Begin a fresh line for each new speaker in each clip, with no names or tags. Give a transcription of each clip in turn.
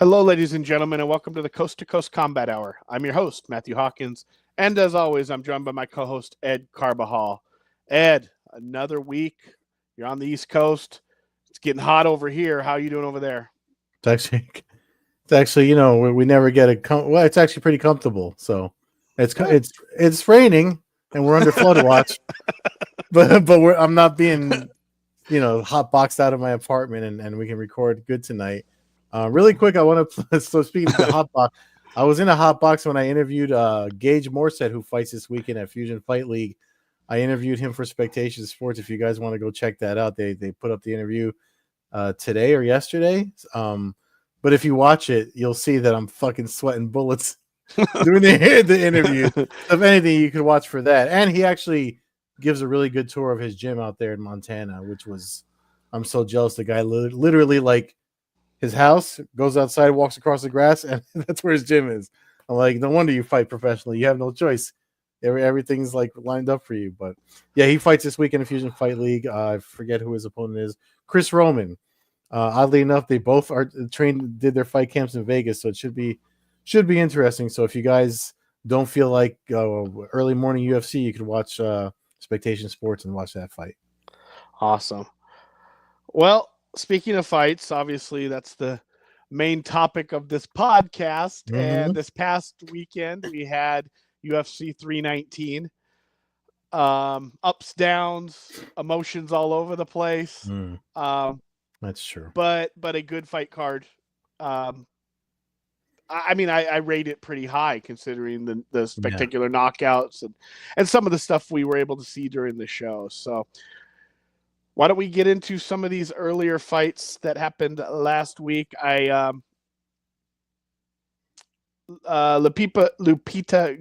Hello, ladies and gentlemen, and welcome to the Coast-to-Coast Combat Hour. I'm your host, Matthew Hawkins, and as always, I'm joined by my co-host, Ed Carbajal. Ed, another week. You're on the East Coast. It's getting hot over here. How are you doing over there?
It's actually, we never get well, it's actually pretty comfortable. So it's raining and we're under flood watch, but I'm not being, hot boxed out of my apartment and we can record good tonight. Really quick, I want to. So speaking of the hot box, I was in a hot box when I interviewed Gage Morset, who fights this weekend at Fusion Fight League. I interviewed him for Spectation Sports. If you guys want to go check that out, they put up the interview today or yesterday. But if you watch it, you'll see that I'm fucking sweating bullets doing the interview. If anything, you could watch for that. And he actually gives a really good tour of his gym out there in Montana, which was, I'm so jealous. The guy literally like. His house, goes outside, walks across the grass, and that's where his gym is. I'm like, no wonder you fight professionally. You have no choice. Everything's like lined up for you. But yeah, he fights this weekend in Fusion Fight League. I forget who his opponent is. Chris Roman. Oddly enough, they both are trained, did their fight camps in Vegas, so it should be interesting. So if you guys don't feel like early morning UFC, you could watch Spectation Sports and watch that fight.
Awesome. Well, speaking of fights, obviously that's the main topic of this podcast. Mm-hmm. And this past weekend we had UFC 319. Ups, downs, emotions all over the place.
That's true.
But a good fight card. I rate it pretty high considering the spectacular knockouts and some of the stuff we were able to see during the show. So why don't we get into some of these earlier fights that happened last week? Lupita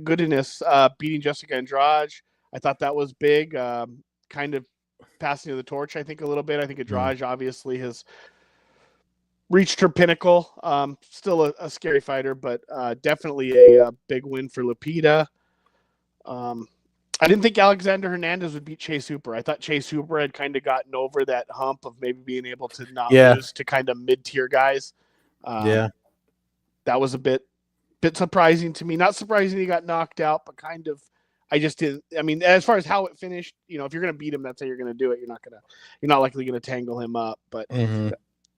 Godinez beating Jessica Andrade. I thought that was big. Kind of passing the torch, I think, a little bit. I think Andrade obviously has reached her pinnacle. Still a scary fighter, but definitely a big win for Lupita. I didn't think Alexander Hernandez would beat Chase Hooper. I thought Chase Hooper had kind of gotten over that hump of maybe being able to not lose to kind of mid-tier guys. That was a bit surprising to me. Not surprising he got knocked out, but kind of I just didn't. I mean, as far as how it finished, if you're going to beat him, that's how you're going to do it. You're not likely going to tangle him up. But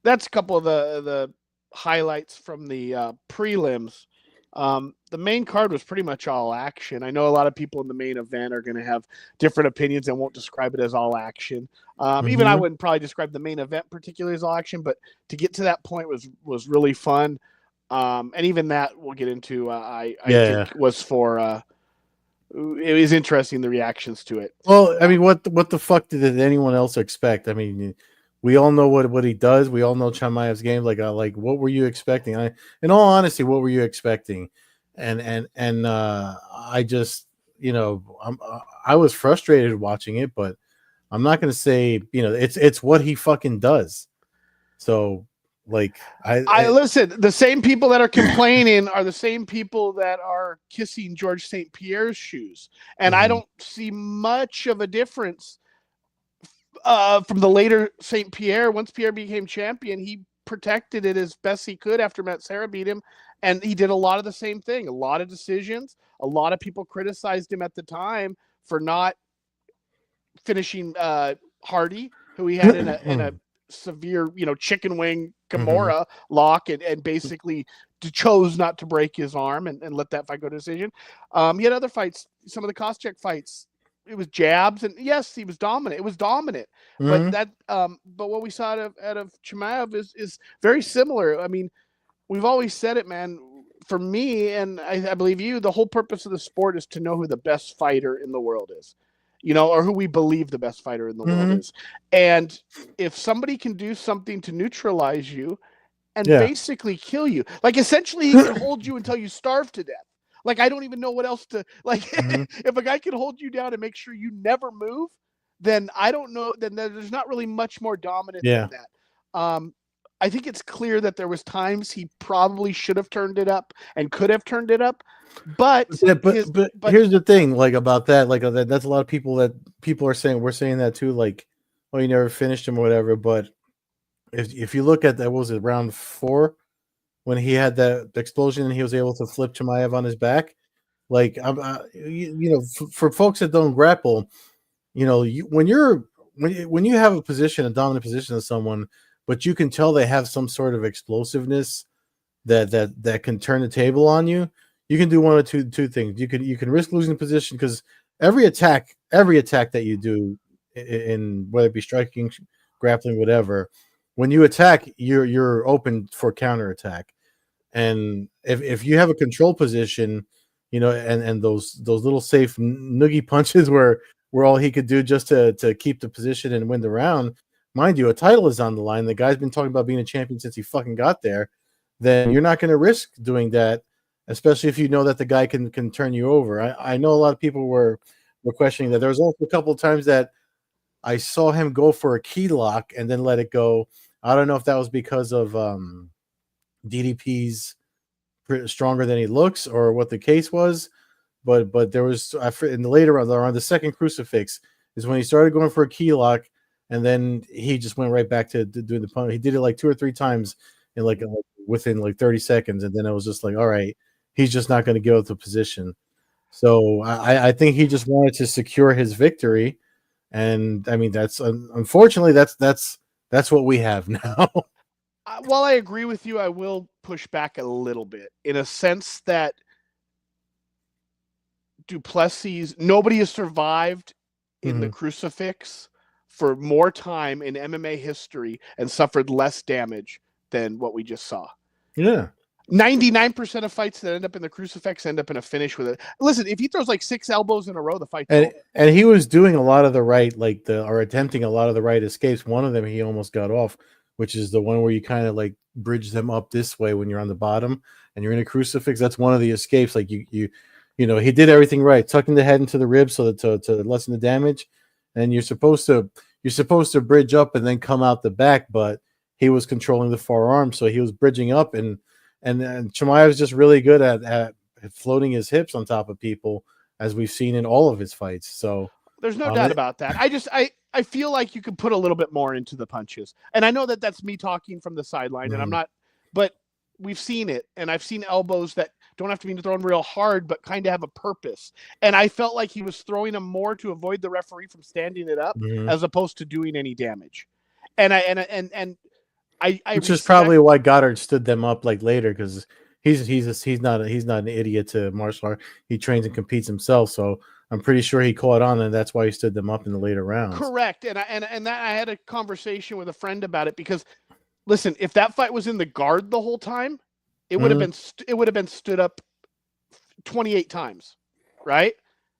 that's a couple of the highlights from the prelims. The main card was pretty much all action. I know a lot of people in the main event are going to have different opinions and won't describe it as all action. Even I wouldn't probably describe the main event particularly as all action, but to get to that point was really fun. And even that we'll get into, I think was for, it was interesting, the reactions to it.
Well, I mean, what the fuck did anyone else expect? I mean, we all know what he does. We all know Chimaev's game. Like what were you expecting? In all honesty, what were you expecting? And I just, I was frustrated watching it, but I'm not going to say, it's what he fucking does. So like,
I listen, the same people that are complaining are the same people that are kissing George St. Pierre's shoes. And I don't see much of a difference from the later St. Pierre. Once Pierre became champion, he protected it as best he could after Matt Serra beat him. And he did a lot of the same thing, a lot of decisions. A lot of people criticized him at the time for not finishing Hardy, who he had in a severe, chicken wing Kimura lock and basically chose not to break his arm and let that fight go to decision. He had other fights, some of the Koscheck fights. It was jabs, and yes, he was dominant. It was dominant, but what we saw out of Chimaev is very similar. I mean, we've always said it, man. For me, and I believe you, the whole purpose of the sport is to know who the best fighter in the world is, or who we believe the best fighter in the world is. And if somebody can do something to neutralize you and basically kill you, like essentially he can hold you until you starve to death. Like, I don't even know what else to, like, if a guy can hold you down and make sure you never move, then I don't know, then there's not really much more dominant than that. I think it's clear that there was times he probably should have turned it up and could have turned it up. But
here's the thing, like, about that, like, that's a lot of people are saying, we're saying that too, like, oh, you never finished him or whatever. But if you look at that, what was it, round 4? when he had that explosion and he was able to flip Chimaev on his back. Like, for folks that don't grapple, when you have a dominant position of someone, but you can tell they have some sort of explosiveness that can turn the table on you. You can do one of two things. You can risk losing the position because every attack that you do in whether it be striking, grappling, whatever, when you attack, you're open for counterattack. And if you have a control position, and those little safe noogie punches where all he could do just to keep the position and win the round, mind you, a title is on the line. The guy's been talking about being a champion since he fucking got there. Then you're not going to risk doing that, especially if you know that the guy can turn you over. I know a lot of people were questioning that. There was also a couple of times that I saw him go for a key lock and then let it go. I don't know if that was because of DDP's stronger than he looks or what the case was, but there was in the later round, around the second crucifix is when he started going for a key lock, and then he just went right back to doing the punch. He did it like 2 or 3 times in within 30 seconds, and then it was just like, all right, he's just not going to go to position. So I think he just wanted to secure his victory, and I mean that's unfortunately that's what we have now.
While I agree with you, I will push back a little bit in a sense that Duplessis, nobody has survived in the crucifix for more time in MMA history and suffered less damage than what we just saw.
Yeah.
99% of fights that end up in the crucifix end up in a finish with it. Listen, if he throws like 6 elbows in a row, the fight's over.
And he was doing a lot of the right, or attempting a lot of the right escapes. One of them he almost got off, which is the one where you kind of bridge them up this way when you're on the bottom and you're in a crucifix. That's one of the escapes. Like he did everything right, tucking the head into the ribs so that to lessen the damage. And you're supposed to bridge up and then come out the back, but he was controlling the forearm, so he was bridging up, and Chimaev is just really good at floating his hips on top of people, as we've seen in all of his fights. So
there's no doubt about that. I feel like you could put a little bit more into the punches, and I know that that's me talking from the sideline, and I'm not, but we've seen it, and I've seen elbows that don't have to be thrown real hard, but kind of have a purpose. And I felt like he was throwing them more to avoid the referee from standing it up, as opposed to doing any damage. And I
which is probably why Goddard stood them up later, because he's not an idiot to martial art. He trains and competes himself, so I'm pretty sure he caught on, and that's why he stood them up in the later rounds.
Correct. And I had a conversation with a friend about it, because listen, if that fight was in the guard the whole time, it would have been stood up 28 times, right?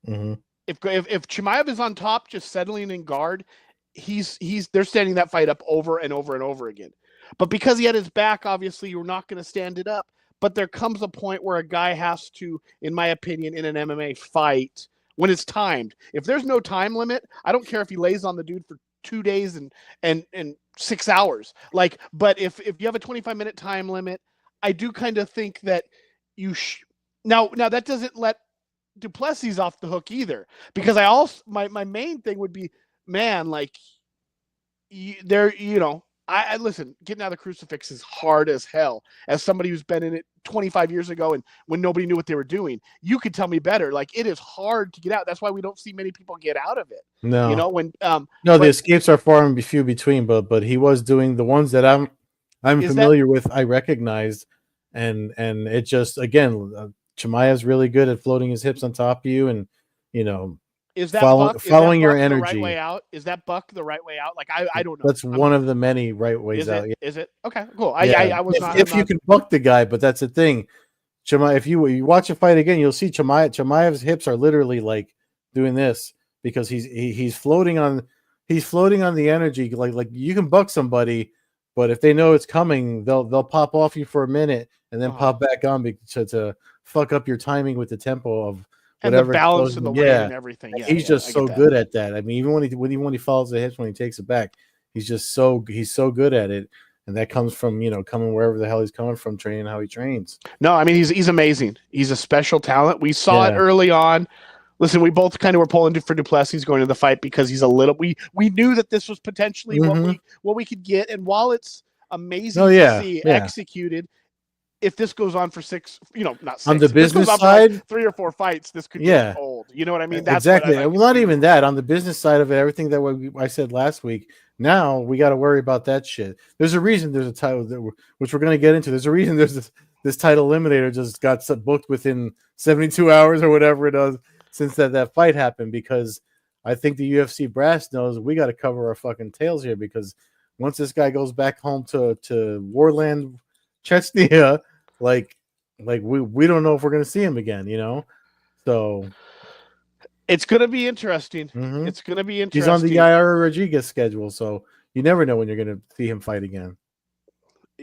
If Chimaev is on top, just settling in guard, they're standing that fight up over and over and over again. But because he had his back, obviously you're not going to stand it up. But there comes a point where a guy has to, in my opinion, in an MMA fight, when it's timed. If there's no time limit, I don't care if he lays on the dude for 2 days and 6 hours. But if you have a 25-minute time limit, I do kind of think that now that doesn't let Duplessis off the hook either, because I also my main thing would be, man, I listen, getting out of the crucifix is hard as hell. As somebody who's been in it 25 years ago and when nobody knew what they were doing, you could tell me better. It is hard to get out. That's why we don't see many people get out of it.
No,
the
escapes are far and few between, but he was doing the ones that I'm familiar with. I recognized, and it just, again, Chimaev's really good at floating his hips on top of you, and
is that
following your energy
the right way out? Is that buck the right way out? I don't know.
That's one of the many right ways out. Yeah.
Is it? Okay, cool. I was not.
If you can buck the guy, but that's the thing. Chimaev, if you watch a fight again, you'll see Chimaev's hips are literally doing this, because he's floating on the energy. Like you can buck somebody, but if they know it's coming, they'll pop off you for a minute and then pop back on to fuck up your timing with the tempo of whatever,
and the balance of the weight and everything. Yeah,
he's just so good at that. I mean, even when he follows the hips, when he takes it back, he's so good at it, and that comes from coming wherever the hell he's coming from, training how he trains.
No, I mean he's amazing. He's a special talent. We saw it early on. Listen, we both kind of were pulling for Duplessis going to the fight because he's a little. We knew that this was potentially what we could get, and while it's amazing to see executed, if this goes on for 6, not 6.
On the
If this goes
business
on for
side,
like 3 or 4 fights, this could
yeah,
get old. You know what I mean? That's
exactly.
what I like.
Well, not even that. On the business side of it, everything that I said last week. Now we got to worry about that shit. There's a reason there's a title which we're going to get into. There's a reason there's this title eliminator just got booked within 72 hours or whatever it does since that fight happened, because I think the UFC brass knows we got to cover our fucking tails here, because once this guy goes back home to Warland, Chechnya, like we don't know if we're going to see him again, So
it's going to be interesting.
mm-hmm.
It's going to be interesting.
He's on the Yair Rodriguez schedule, so you never know when you're going to see him fight again.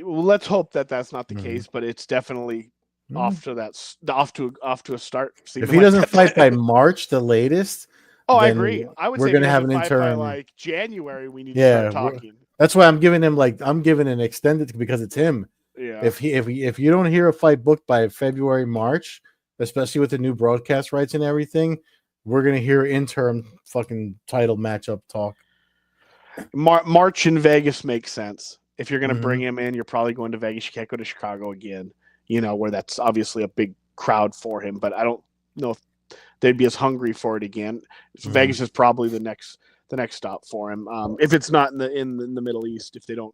Well, let's hope that that's not the case, but it's definitely off to a start.
If he doesn't fight by March, the latest.
I agree. I would say
we're going to have an interim
by like January. We need to start talking.
That's why I'm giving an extended, because it's him.
Yeah.
If you don't hear a fight booked by February, March, especially with the new broadcast rights and everything, we're gonna hear interim fucking title matchup talk.
March in Vegas makes sense. If you're gonna bring him in, you're probably going to Vegas. You can't go to Chicago again, where that's obviously a big crowd for him. But I don't know if they'd be as hungry for it again. So Vegas is probably the next stop for him. If it's not in the Middle East, if they don't,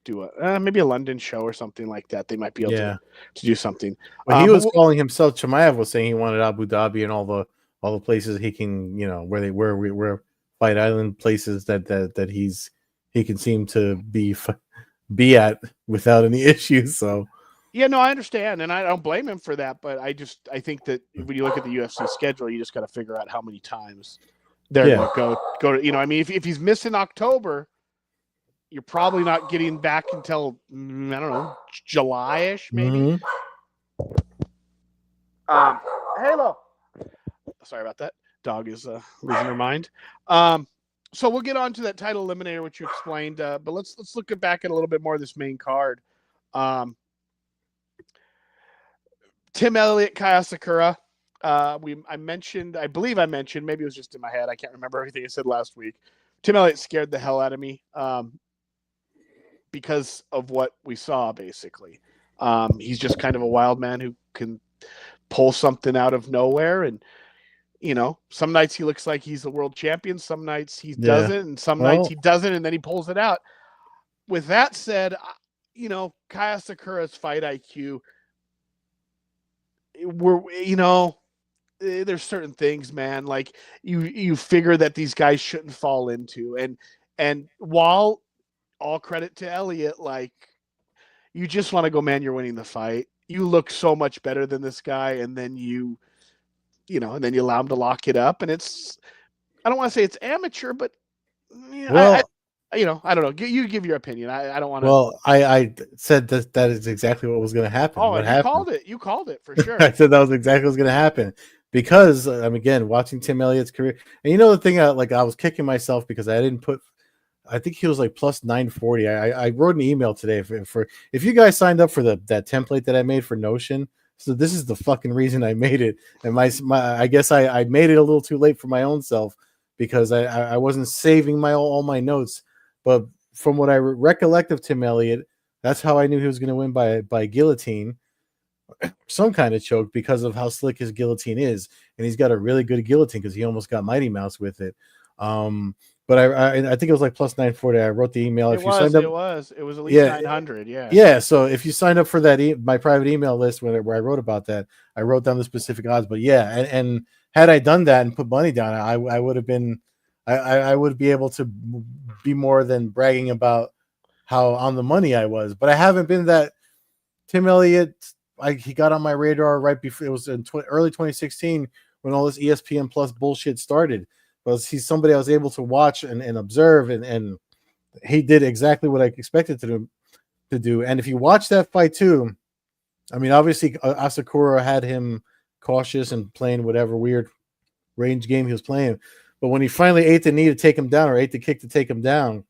do a maybe a London show or something like that, they might be able to do something.
Well, he was calling himself. Chimaev was saying he wanted Abu Dhabi and all the places he can, where Fight Island places that he can seem to be at without any issues. So
yeah, no, I understand, and I don't blame him for that. But I think that when you look at the UFC schedule, you just got to figure out how many times they're going to go to. I mean, if he's missing October, you're probably not getting back until I don't know, July-ish, maybe. Halo. Sorry about that. Dog is losing her mind. So we'll get on to that title eliminator, which you explained. But let's look back at a little bit more of this main card. Tim Elliott, Kaya Sakura. I believe I mentioned, maybe it was just in my head. I can't remember everything I said last week. Tim Elliott scared the hell out of me because of what we saw, basically. He's just kind of a wild man who can pull something out of nowhere. And, some nights he looks like he's a world champion. Some nights he doesn't. And some nights he doesn't. And then he pulls it out. With that said, Kaya Sakura's fight IQ, there's certain things, man, like you figure that these guys shouldn't fall into. And while all credit to Elliott, like, you just want to go, man, you're winning the fight. You look so much better than this guy. And then you allow him to lock it up. And I don't want to say it's amateur, but I don't know. You give your opinion. I don't want to.
Well, I said that is exactly what was going to happen.
Oh, you called it for sure.
I said that was exactly what was going to happen, because I'm again watching Tim Elliott's career, and the thing, I was kicking myself because I didn't put. I think he was like plus 940. I wrote an email today for if you guys signed up for that template that I made for Notion. So this is the fucking reason I made it, and I guess I made it a little too late for my own self, because I wasn't saving all my notes. But from what I recollect of Tim Elliott, that's how I knew he was going to win by guillotine, some kind of choke, because of how slick his guillotine is, and he's got a really good guillotine because he almost got Mighty Mouse with it. But I think it was like plus 940. I wrote the email.
It was at least 900. Yeah.
Yeah. So if you signed up for that, my private email list where I wrote about that, I wrote down the specific odds. But yeah, and had I done that and put money down, I would have been, I would be able to be more than bragging about how on the money I was. But I haven't been that. Tim Elliott, he got on my radar right before, it was in early 2016 when all this ESPN Plus bullshit started. But he's somebody I was able to watch and observe, and he did exactly what I expected to do. And if you watch that fight too, I mean, obviously Asakura had him cautious and playing whatever weird range game he was playing. But when he finally ate the knee to take him down, or ate the kick to take him down,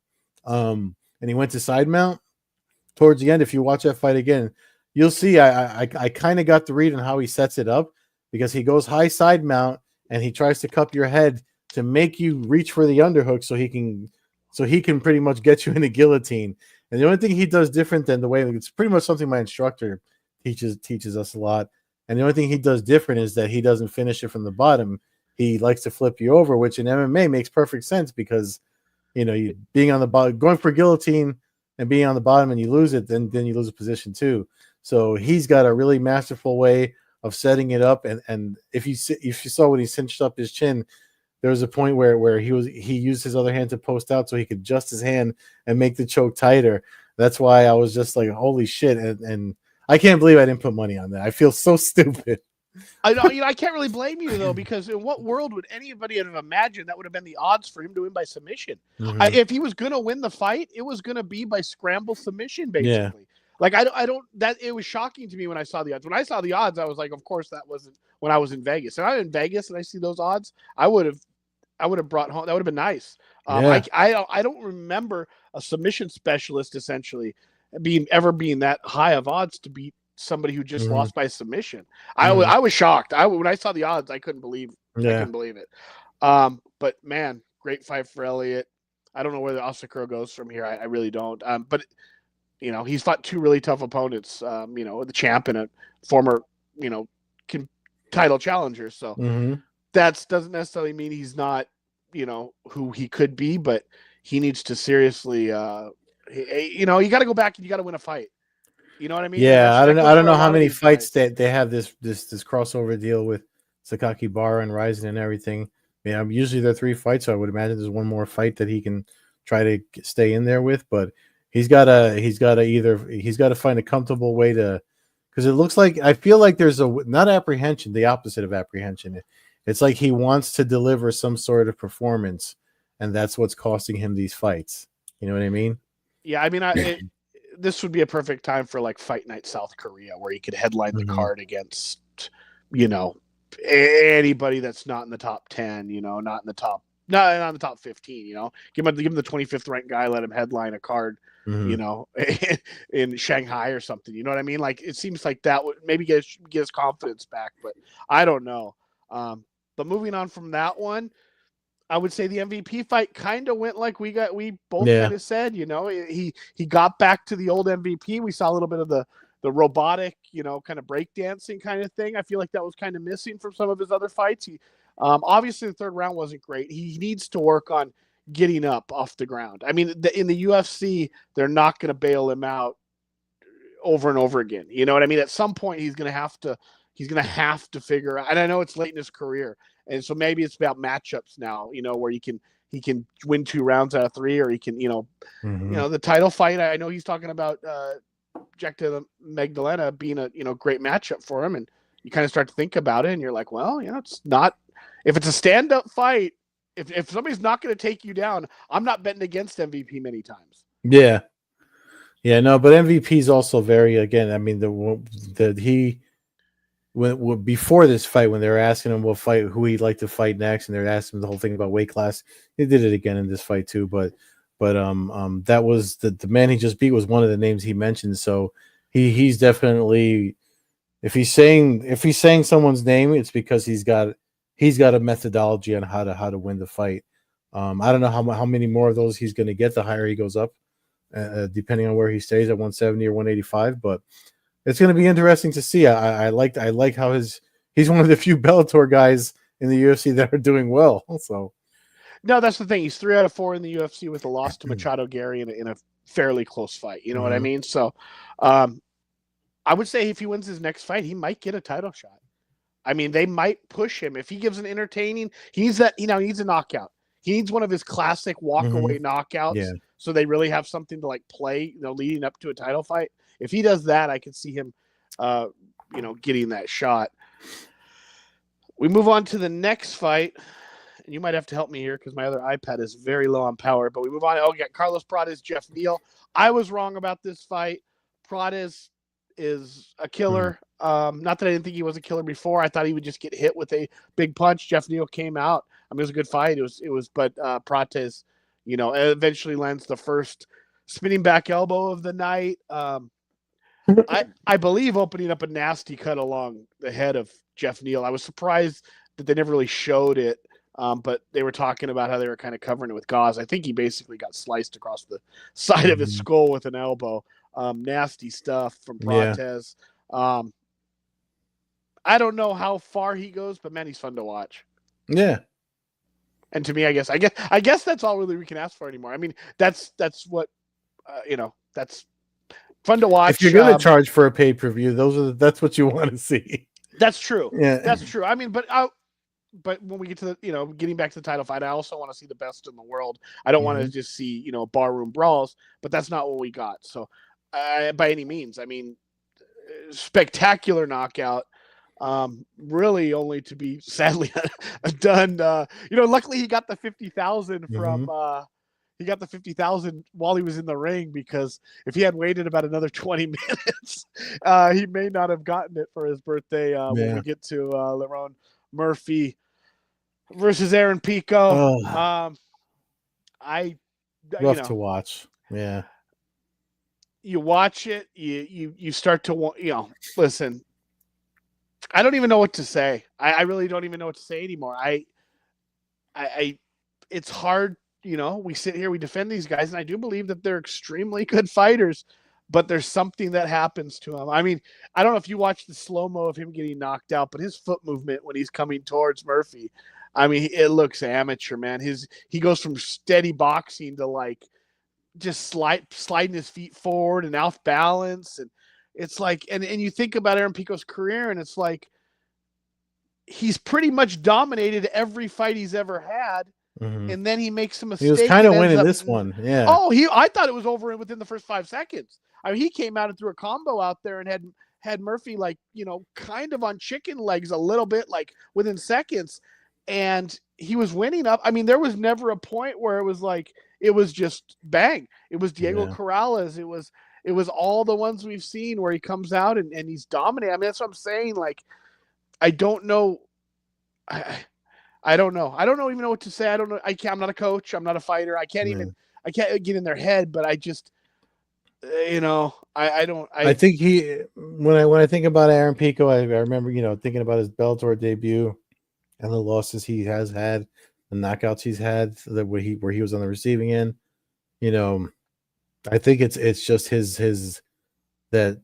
and he went to side mount towards the end, if you watch that fight again, you'll see I kind of got the read on how he sets it up, because he goes high side mount and he tries to cup your head to make you reach for the underhook so he can pretty much get you in a guillotine. And the only thing he does different than the way it's pretty much something my instructor teaches us a lot. And the only thing he does different is that he doesn't finish it from the bottom. He likes to flip you over, which in MMA makes perfect sense because you being on the bottom, going for guillotine and being on the bottom, and you lose it, then you lose a position too. So he's got a really masterful way of setting it up. And if you saw when he cinched up his chin, there was a point where he used his other hand to post out so he could adjust his hand and make the choke tighter. That's why I was just like, holy shit. And I can't believe I didn't put money on that. I feel so stupid.
I know, I can't really blame you though, because in what world would anybody have imagined that would have been the odds for him to win by submission?
Mm-hmm.
If he was going to win the fight, it was going to be by scramble submission, basically.
Yeah.
Like I don't that it was shocking to me when I saw the odds. When I saw the odds, I was like, of course that wasn't when I was in Vegas. And I'm in Vegas and I see those odds, I would have brought home. That would have been nice.
Yeah.
I don't remember a submission specialist essentially being that high of odds to beat somebody who just lost by submission. I was shocked. When I saw the odds, I couldn't believe it. But man, great fight for Elliott. I don't know where the Asakura goes from here. I really don't. But he's fought two really tough opponents. The champ and a former title challenger. So that doesn't necessarily mean he's not who he could be, but he needs to seriously you got to go back and you got to win a fight. You know what I mean?
Yeah, I don't know how many fights that they have this crossover deal with Sakaki Bara and Ryzen and everything. I mean, usually there are 3 fights, so I would imagine there's one more fight that he can try to stay in there with. But he's got to find a comfortable way to, because it looks like, I feel like there's not apprehension, the opposite of apprehension. It's like he wants to deliver some sort of performance, and that's what's costing him these fights. You know what I mean?
Yeah, I mean, this would be a perfect time for like Fight Night South Korea, where he could headline the card against, anybody that's not in the top 10, not in the top 15, give him the 25th ranked guy, let him headline a card, in Shanghai or something. You know what I mean? Like, it seems like that would maybe get his confidence back, but I don't know. But moving on from that one, I would say the MVP fight kind of went like we both kind of said. He got back to the old MVP. We saw a little bit of the robotic, kind of breakdancing kind of thing. I feel like that was kind of missing from some of his other fights. He obviously the third round wasn't great. He needs to work on getting up off the ground. I mean, in the UFC, they're not going to bail him out over and over again. You know what I mean? At some point, he's going to have to figure out. And I know it's late in his career, and so maybe it's about matchups now. Where he can win 2 rounds out of 3, or he can, the title fight. I know he's talking about Jack de Magdalena being a great matchup for him, and you kind of start to think about it, and you're like, well, it's not. If it's a stand-up fight, if somebody's not going to take you down, I'm not betting against MVP many times.
Yeah. Yeah, no, but MVP is also very, again, I mean, before this fight, when they were asking him who he'd like to fight next, and they're asking him the whole thing about weight class, he did it again in this fight too. But that was the man he just beat was one of the names he mentioned. So he's definitely, if he's saying someone's name, it's because he's got a methodology on how to win the fight. I don't know how many more of those he's going to get the higher he goes up, depending on where he stays at 170 or 185. But it's going to be interesting to see. I like how he's one of the few Bellator guys in the UFC that are doing well. So,
no, that's the thing. He's 3 out of 4 in the UFC with a loss to Machado Gary in a fairly close fight. You know what I mean? So, I would say if he wins his next fight, he might get a title shot. I mean, they might push him if he gives an entertaining. He needs a knockout. He needs one of his classic walk-away knockouts. Yeah. So they really have something to play, leading up to a title fight. If he does that, I could see him, getting that shot. We move on to the next fight, and you might have to help me here because my other iPad is very low on power. But we move on. We got Carlos Prates, Jeff Neal. I was wrong about this fight. Prates is a killer. Not that I didn't think he was a killer before. I thought he would just get hit with a big punch. Jeff Neal came out. I mean, it was a good fight. But Prates, eventually lands the first spinning back elbow of the night. I believe opening up a nasty cut along the head of Jeff Neal. I was surprised that they never really showed it. But they were talking about how they were kind of covering it with gauze. I think he basically got sliced across the side of his skull with an elbow. Nasty stuff from Prates. I don't know how far he goes, but man, he's fun to watch.
Yeah.
And to me, I guess that's all really we can ask for anymore. I mean, that's what that's fun to watch.
If you're going to charge for a pay-per-view, that's what you want to see.
That's true.
Yeah,
that's true. I mean, but when we get to the, getting back to the title fight, I also want to see the best in the world. I don't want to just see, barroom brawls, but that's not what we got. So, by any means, I mean, spectacular knockout. Really only to be sadly done. Luckily he got the 50,000 from, he got the 50,000 while he was in the ring, because if he had waited about another 20 minutes, he may not have gotten it for his birthday. When we get to Lerone Murphy versus Aaron Pico.
Rough to watch. Yeah.
You watch it, you start to want, listen, I don't even know what to say. I really don't even know what to say anymore. It's hard, we sit here, we defend these guys, and I do believe that they're extremely good fighters, but there's something that happens to him. I mean, I don't know if you watch the slow-mo of him getting knocked out, but his foot movement when he's coming towards Murphy, I mean, it looks amateur, man. He goes from steady boxing to like just sliding his feet forward and off balance, and it's like, and you think about Aaron Pico's career, and it's like he's pretty much dominated every fight he's ever had, and then he makes a mistake.
He was kind of winning this one, yeah.
Oh, I thought it was over within the first 5 seconds. I mean, he came out and threw a combo out there and had Murphy like kind of on chicken legs a little bit, like within seconds, and he was winning up. I mean, there was never a point where it was like it was just bang. It was Diego Corrales. It was all the ones we've seen where he comes out and he's dominating. I mean, that's what I'm saying. Like, I don't know. I don't know. I don't even know what to say. I don't know. I'm not a coach. I'm not a fighter. I can't get in their head, but I just, I
think when I think about Aaron Pico, I remember, thinking about his Bellator debut and the losses he has had, the knockouts he's had, where he was on the receiving end. I think it's just his the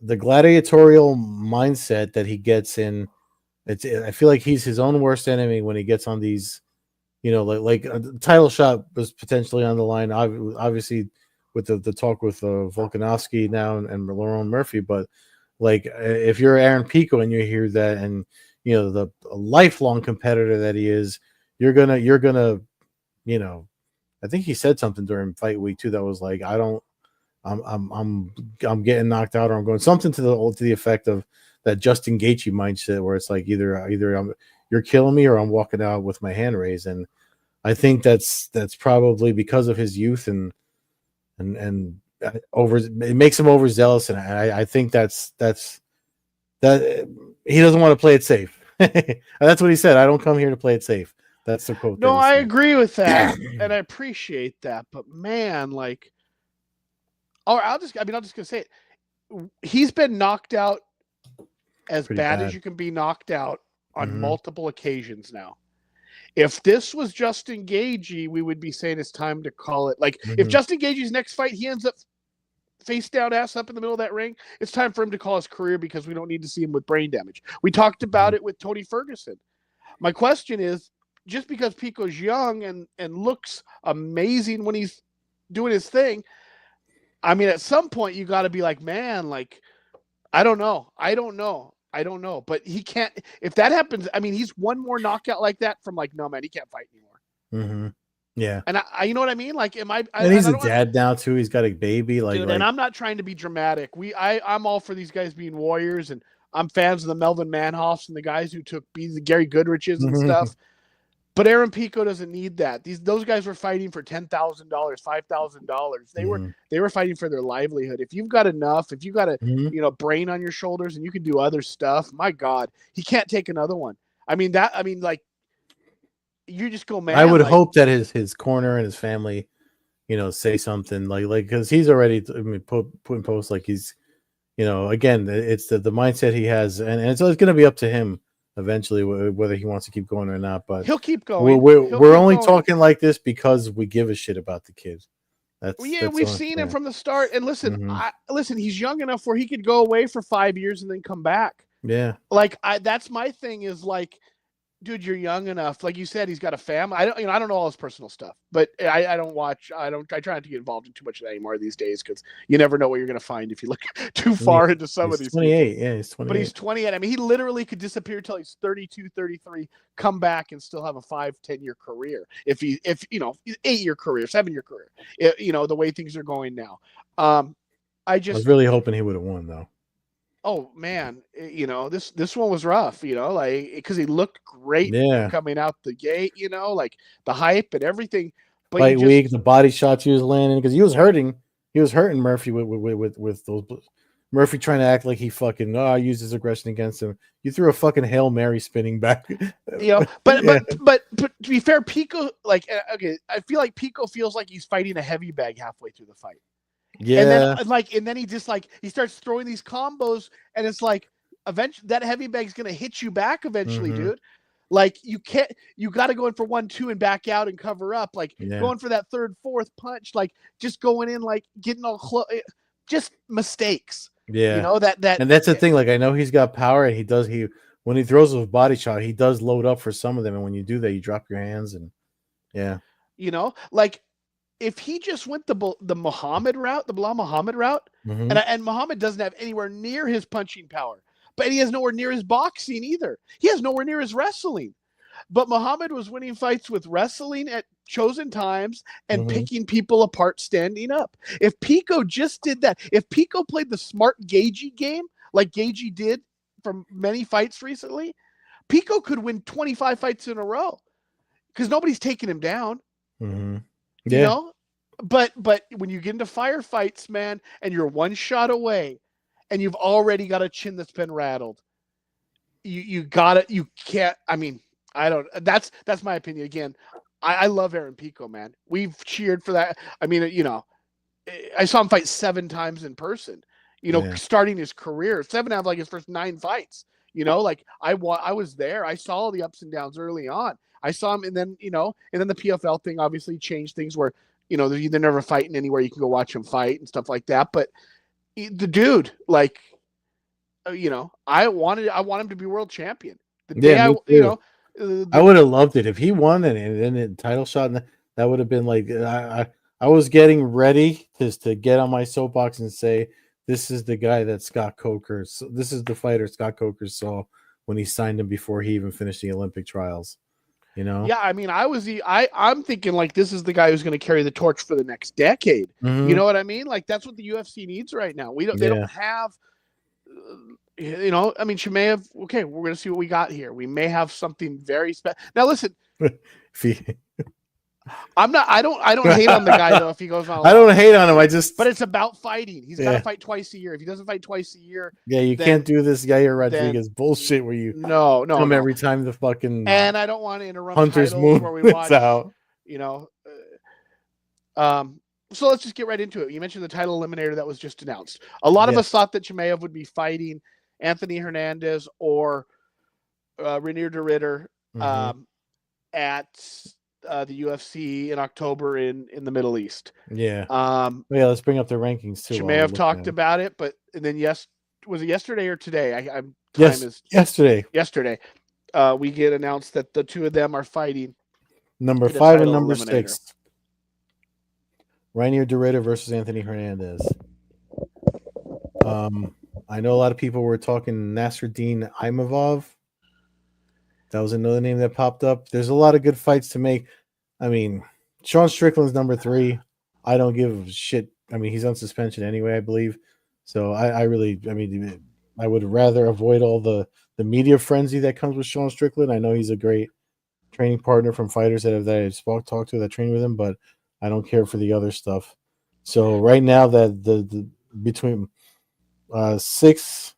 gladiatorial mindset that he gets in. I feel like he's his own worst enemy when he gets on these, like a title shot was potentially on the line, obviously with the talk with Volkanovski now and Lerone Murphy, but like if you're Aaron Pico and you hear that, and the lifelong competitor that he is, you're gonna I think he said something during fight week too that was like, I'm getting knocked out, or I'm going something to the effect of that Justin Gaethje mindset, where it's like either you're killing me or I'm walking out with my hand raised. And I think that's probably because of his youth and it makes him overzealous, and I think that's that he doesn't want to play it safe. That's what he said. I don't come here to play it safe. That's the quote.
No, I agree with that, and I appreciate that. But man, like, I'm just gonna say it. He's been knocked out as bad as you can be knocked out on multiple occasions now. If this was Justin Gaethje, we would be saying it's time to call it. Like, if Justin Gaethje's next fight, he ends up face down, ass up in the middle of that ring, it's time for him to call his career, because we don't need to see him with brain damage. We talked about it with Tony Ferguson. My question is, just because Pico's young and looks amazing when he's doing his thing, I mean, at some point you got to be like, man, like, I don't know. But he can't. If that happens, I mean, he's one more knockout like that from like, no, man, he can't fight anymore.
Yeah.
And I you know what I mean? Like,
and he's a dad now too. He's got a baby.
Dude, and I'm not trying to be dramatic. I'm all for these guys being warriors, and I'm fans of the Melvin Manhoffs and the guys who took the Gary Goodriches and stuff. But Aaron Pico doesn't need that. Those guys were fighting for $10,000, $5,000. They were fighting for their livelihood. If you've got enough, if you got a brain on your shoulders and you can do other stuff, my God, he can't take another one. Like, you just go, man.
I would hope that his corner and his family, say something like because he's already put in post like he's, again, it's the mindset he has, and it's going to be up to him eventually, whether he wants to keep going or not. But
he'll keep going.
we're only talking like this because we give a shit about the kid.
Well, we've seen him from the start. And listen, he's young enough where he could go away for 5 years and then come back.
Yeah.
Like that's my thing is like, dude, you're young enough. Like you said, he's got a family. I don't know all his personal stuff, but I try not to get involved in too much of that anymore these days because you never know what you're going to find if you look too far into some of these
28.
people.
Yeah, he's 28.
But he's 28. I mean, he literally could disappear till he's 32, 33, come back and still have a 5-10 year career. If 8-year career, 7-year career, the way things are going now. I
was really hoping he would have won though.
Oh man, this one was rough, like because he looked great coming out the gate, like the hype and everything. But
fight week, the body shots he was landing because he was hurting Murphy with those. Murphy trying to act like he fucking used his aggression against him. You threw a fucking Hail Mary spinning back.
But to be fair, Pico, I feel like Pico feels like he's fighting a heavy bag halfway through the fight.
Yeah.
And then he just he starts throwing these combos and it's like eventually that heavy bag's gonna hit you back eventually, dude. Like you got to go in for 1-2 and back out and cover up. Like going for that third, fourth punch, like just going in, like getting all close, just mistakes.
Yeah.
And
that's the thing. Like I know he's got power and when he throws a body shot, he does load up for some of them. And when you do that, you drop your hands and
if he just went the Muhammad route, the Bilal Muhammad route, and Muhammad doesn't have anywhere near his punching power, but he has nowhere near his boxing either. He has nowhere near his wrestling. But Muhammad was winning fights with wrestling at chosen times and picking people apart standing up. If Pico just did that, if Pico played the smart Gagey game like Gagey did from many fights recently, Pico could win 25 fights in a row because nobody's taking him down. But when you get into firefights, man, and you're one shot away and you've already got a chin that's been rattled, you can't. I mean, I don't. That's my opinion. Again, I love Aaron Pico, man. We've cheered for that. I mean, I saw him fight 7 times in person. Starting his career, 7 out of his first 9 fights. I was there. I saw the ups and downs early on. I saw him, and then the PFL thing obviously changed things where they're never fighting anywhere. You can go watch him fight and stuff like that. But the dude, I want him to be world champion. I
would have loved it if he won and then the title shot. And that would have been like I was getting ready to get on my soapbox and say this is the guy that Scott Coker. This is the fighter Scott Coker saw when he signed him before he even finished the Olympic trials.
Yeah, I mean, I'm thinking like this is the guy who's going to carry the torch for the next decade. You know what I mean? Like that's what the UFC needs right now. They don't have, I mean, Chimaev. Okay, we're going to see what we got here. We may have something very special. Now, listen, I don't hate on the guy though if he goes on.
I don't hate on him.
But it's about fighting. He's got to fight twice a year. If he doesn't fight twice a year,
you can't do this Yair Rodriguez bullshit where you come every time the fucking
and I don't want to interrupt
Hunter's Moon
where we watch
out.
So let's just get right into it. You mentioned the title eliminator that was just announced. A lot of us thought that Chimaev would be fighting Anthony Hernandez or Reinier de Ridder at the UFC in October in the Middle East.
Let's bring up the rankings too.
Chimaev talked about it, but and then was it yesterday or today?
Yesterday.
Yesterday, we get announced that the two of them are fighting
number 5 and number 6. Reinier de Ridder versus Anthony Hernandez. I know a lot of people were talking Nasruddin Imavov. That was another name that popped up. There's a lot of good fights to make. I mean, Sean Strickland's number 3. I don't give a shit. I mean, he's on suspension anyway, I believe. So I would rather avoid all the media frenzy that comes with Sean Strickland. I know he's a great training partner from fighters that I've talked to that train with him, but I don't care for the other stuff. So right now that the between 6,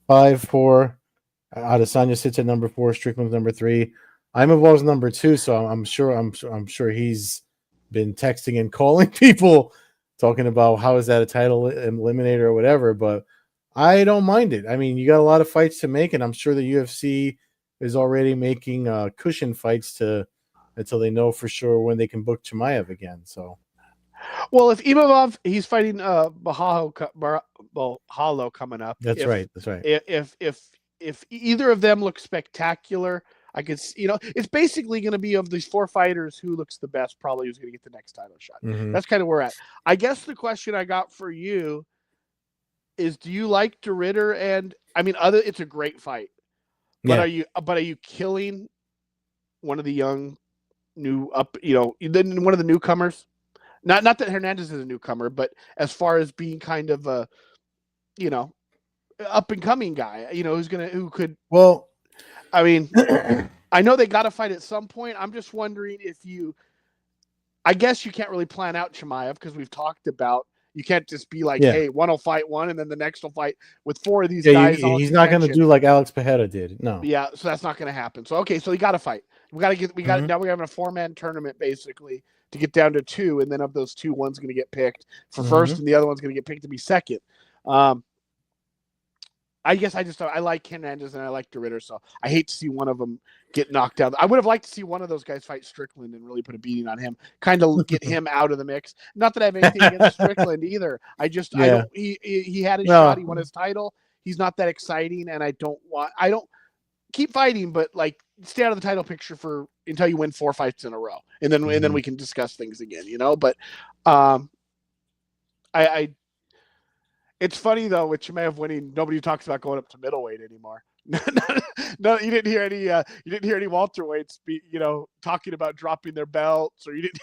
5, 4. Adesanya sits at number 4. Strickland's number 3. Imavov's number 2. So I'm sure he's been texting and calling people, talking about how is that a title eliminator or whatever. But I don't mind it. I mean, you got a lot of fights to make, and I'm sure the UFC is already making cushion fights until they know for sure when they can book Chimaev again. So,
well, if Imavov, he's fighting Bahalo coming up.
that's right. That's right.
If either of them look spectacular, I could, it's basically going to be of these 4 fighters who looks the best, probably who's going to get the next title shot.
Mm-hmm.
That's kind of where we're at. I guess the question I got for you is, do you like DeRitter? And I mean, it's a great fight, but are you killing one of the young one of the newcomers? Not that Hernandez is a newcomer, but as far as being kind of a, up and coming guy, who could.
Well,
I mean, I know they got to fight at some point. I'm just wondering if I guess you can't really plan out Chimaev because we've talked about, you can't just be like, hey, one will fight one and then the next will fight with 4 of these guys.
He's not going to do like Alex Pereira did. No.
Yeah, so that's not going to happen. So okay, so you got to fight. Now we're having a 4-man tournament basically to get down to 2, and then of those 2, one's going to get picked for first, and the other one's going to get picked to be second. I guess I like Hernandez and I like DeRitter, so I hate to see one of them get knocked out. I would have liked to see one of those guys fight Strickland and really put a beating on him, kind of get him out of the mix. Not that I have anything against Strickland either. He had his shot. He won his title. He's not that exciting, and I don't keep fighting, but like stay out of the title picture until you win 4 fights in a row, and then we can discuss things again, But it's funny though with Chimaev winning, nobody talks about going up to middleweight anymore. No, you didn't hear any. You didn't hear any welterweights, talking about dropping their belts, or you didn't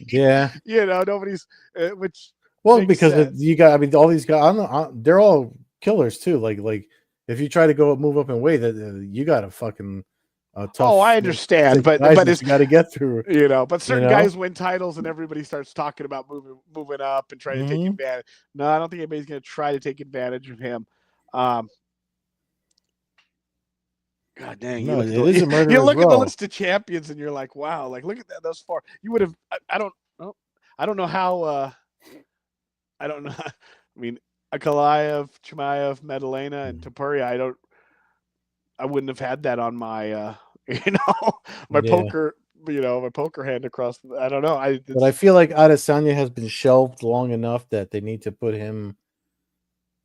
hear any. Nobody's.
Because you got. I mean, all these guys. They're all killers too. Like if you try to move up in weight, you got a fucking tough.
Oh, I understand, but it's
you got to get through.
But certain guys win titles, and everybody starts talking about moving up and trying to take advantage. No, I don't think anybody's going to try to take advantage of him. God dang!
No,
you
it is a murder.
You look at the list of champions, and you're like, wow! Like, look at that. Those 4. You would have. I don't know how. I don't know. I mean, Ankalaev, Chimaev, Madalena, and Topuria. I wouldn't have had that on my, poker, my poker hand across. I don't know.
But I feel like Adesanya has been shelved long enough that they need to put him.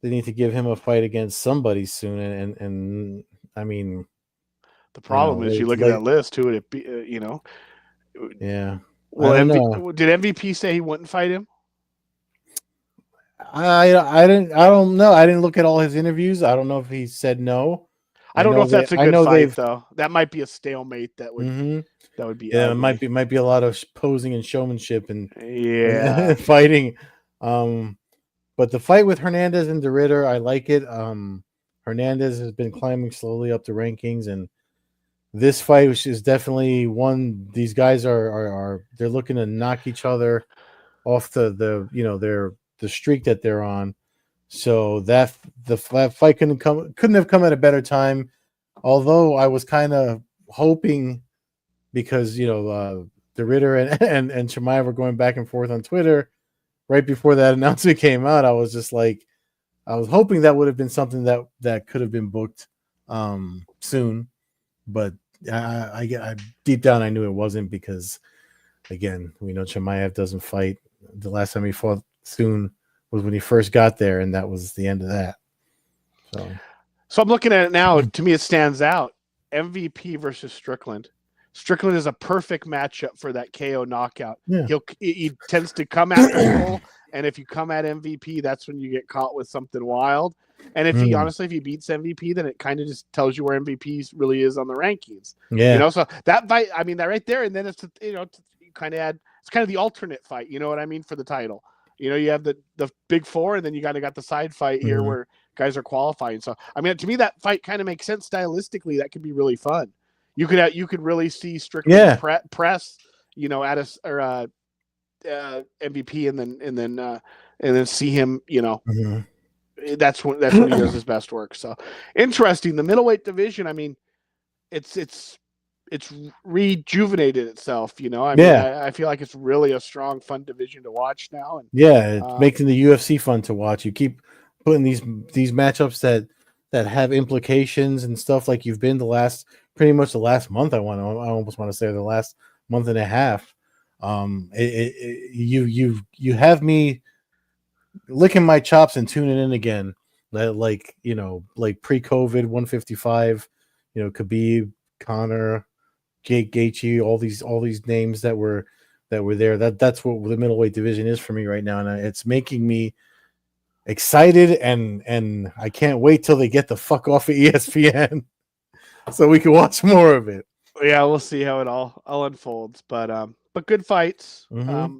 They need to give him a fight against somebody soon, and I mean,
the problem is you look at that list. Who would it be?
Yeah.
Well, did MVP say he wouldn't fight him?
I don't know. I didn't look at all his interviews. I don't know if he said no.
I don't know if that's a good fight though. That might be a stalemate. That would be.
Yeah, ugly. It might be a lot of posing and showmanship and fighting. But the fight with Hernandez and DeRitter, I like it. Hernandez has been climbing slowly up the rankings, and this fight, which is definitely one, these guys are they're looking to knock each other off the streak that they're on. So the fight couldn't have come at a better time. Although I was kind of hoping, because DeRitter and Chimaev were going back and forth on Twitter right before that announcement came out. I was just like, I was hoping that would have been something that could have been booked soon, but I deep down I knew it wasn't, because again, we know Chimaev doesn't fight. The last time he fought soon was when he first got there, and that was the end of that. So
I'm looking at it now. To me, it stands out. MVP versus Strickland. Strickland is a perfect matchup for that KO knockout.
Yeah.
He tends to come at people, and if you come at MVP, that's when you get caught with something wild. And if he beats MVP, then it kind of just tells you where MVP really is on the rankings.
Yeah.
So that fight, I mean, that right there, and then it's you kind of add, it's kind of the alternate fight. You know what I mean, for the title. You have the big 4, and then you kind of got the side fight here where guys are qualifying. So I mean, to me, that fight kind of makes sense stylistically. That could be really fun. You could really see Strickland press, at us or MVP, and then see him. That's when he does his best work. So interesting. The middleweight division. I mean, it's rejuvenated itself. I feel like it's really a strong, fun division to watch now. And
it's making the UFC fun to watch. You keep putting these matchups that have implications and stuff, like you've been the last pretty much the last month. I almost want to say the last month and a half. You have me licking my chops and tuning in again. Like pre-COVID 155, Khabib, Connor, Jake Gaethje, all these names that were there. That's what the middleweight division is for me right now, and it's making me excited, and I can't wait till they get the fuck off of ESPN so we can watch more of it.
Yeah, we'll see how it all unfolds, but good fights.
Mm-hmm.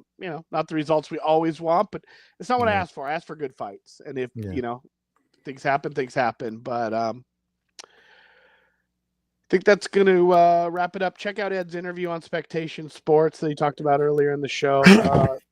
Not the results we always want, but it's not what I
Yeah.
asked for. I asked for good fights, and if
Yeah.
things happen. But I think that's going to wrap it up. Check out Ed's interview on Spectation Sports that he talked about earlier in the show.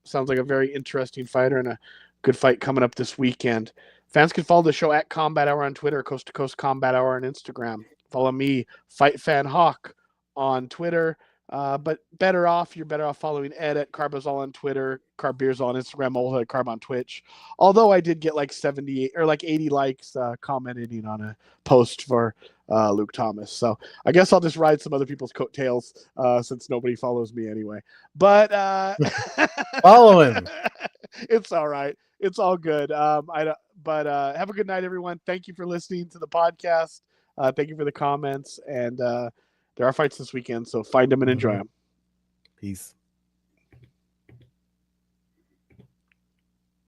Sounds like a very interesting fighter and a good fight coming up this weekend. Fans can follow the show at Combat Hour on Twitter, Coast to Coast Combat Hour on Instagram. Follow me, Fight Fan Hawk, on Twitter. But you're better off following Ed at Carbazol on Twitter, Carbeersol on Instagram, Old Head Carb on Twitch. Although I did get like 78 or like 80 likes commenting on a post for Luke Thomas. So I guess I'll just ride some other people's coattails since nobody follows me anyway. But
Follow him.
It's all right. It's all good. Have a good night, everyone. Thank you for listening to the podcast. Thank you for the comments. And there are fights this weekend, so find them and enjoy them.
Peace.